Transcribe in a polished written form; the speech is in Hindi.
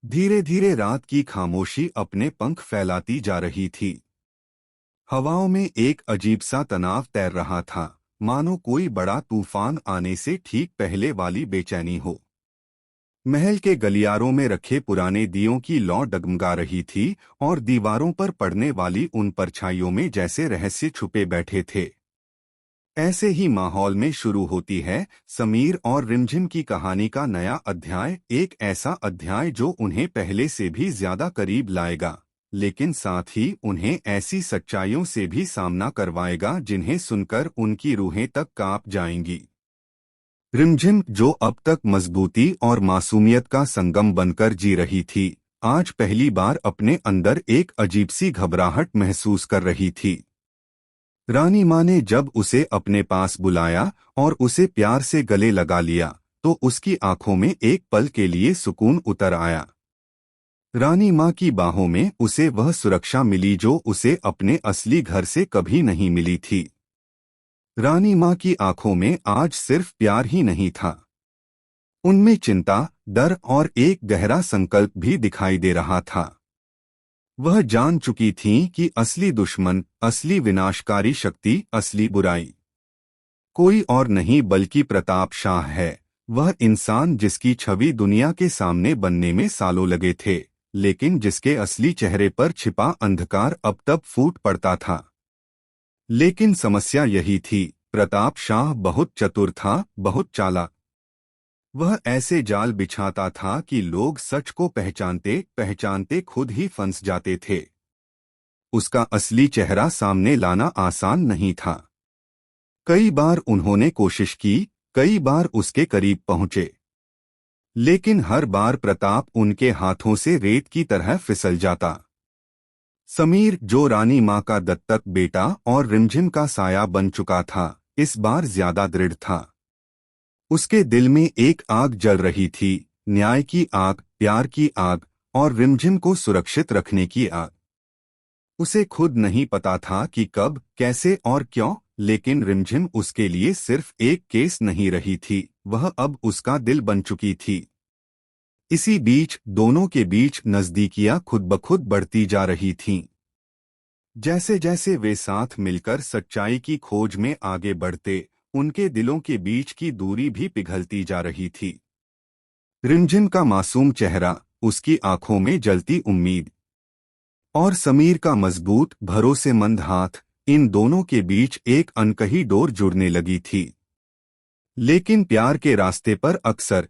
धीरे धीरे रात की खामोशी अपने पंख फैलाती जा रही थी। हवाओं में एक अजीब सा तनाव तैर रहा था, मानो कोई बड़ा तूफान आने से ठीक पहले वाली बेचैनी हो। महल के गलियारों में रखे पुराने दियों की लौ डगमगा रही थी और दीवारों पर पड़ने वाली उन परछाइयों में जैसे रहस्य छुपे बैठे थे। ऐसे ही माहौल में शुरू होती है समीर और रिमझिम की कहानी का नया अध्याय, एक ऐसा अध्याय जो उन्हें पहले से भी ज्यादा करीब लाएगा, लेकिन साथ ही उन्हें ऐसी सच्चाइयों से भी सामना करवाएगा जिन्हें सुनकर उनकी रूहें तक कांप जाएंगी। रिमझिम, जो अब तक मजबूती और मासूमियत का संगम बनकर जी रही थी, आज पहली बार अपने अंदर एक अजीब सी घबराहट महसूस कर रही थी। रानी माँ ने जब उसे अपने पास बुलाया और उसे प्यार से गले लगा लिया, तो उसकी आंखों में एक पल के लिए सुकून उतर आया। रानी माँ की बाहों में उसे वह सुरक्षा मिली जो उसे अपने असली घर से कभी नहीं मिली थी। रानी माँ की आंखों में आज सिर्फ प्यार ही नहीं था, उनमें चिंता, डर और एक गहरा संकल्प भी दिखाई दे रहा था। वह जान चुकी थीं कि असली दुश्मन, असली विनाशकारी शक्ति, असली बुराई कोई और नहीं बल्कि प्रताप शाह है। वह इंसान जिसकी छवि दुनिया के सामने बनने में सालों लगे थे, लेकिन जिसके असली चेहरे पर छिपा अंधकार अब तब फूट पड़ता था। लेकिन समस्या यही थी, प्रताप शाह बहुत चतुर था, बहुत चालाक। वह ऐसे जाल बिछाता था कि लोग सच को पहचानते पहचानते खुद ही फंस जाते थे। उसका असली चेहरा सामने लाना आसान नहीं था। कई बार उन्होंने कोशिश की, कई बार उसके करीब पहुंचे, लेकिन हर बार प्रताप उनके हाथों से रेत की तरह फिसल जाता। समीर, जो रानी माँ का दत्तक बेटा और रिमझिम का साया बन चुका था, इस बार ज्यादा दृढ़ था। उसके दिल में एक आग जल रही थी, न्याय की आग, प्यार की आग और रिमझिम को सुरक्षित रखने की आग। उसे खुद नहीं पता था कि कब, कैसे और क्यों, लेकिन रिमझिम उसके लिए सिर्फ एक केस नहीं रही थी, वह अब उसका दिल बन चुकी थी। इसी बीच दोनों के बीच नजदीकियां खुद ब खुद बढ़ती जा रही थीं। जैसे जैसे वे साथ मिलकर सच्चाई की खोज में आगे बढ़ते, उनके दिलों के बीच की दूरी भी पिघलती जा रही थी। रिमझिम का मासूम चेहरा, उसकी आंखों में जलती उम्मीद, और समीर का मजबूत, भरोसेमंद हाथ, इन दोनों के बीच एक अनकही डोर जुड़ने लगी थी। लेकिन प्यार के रास्ते पर अक्सर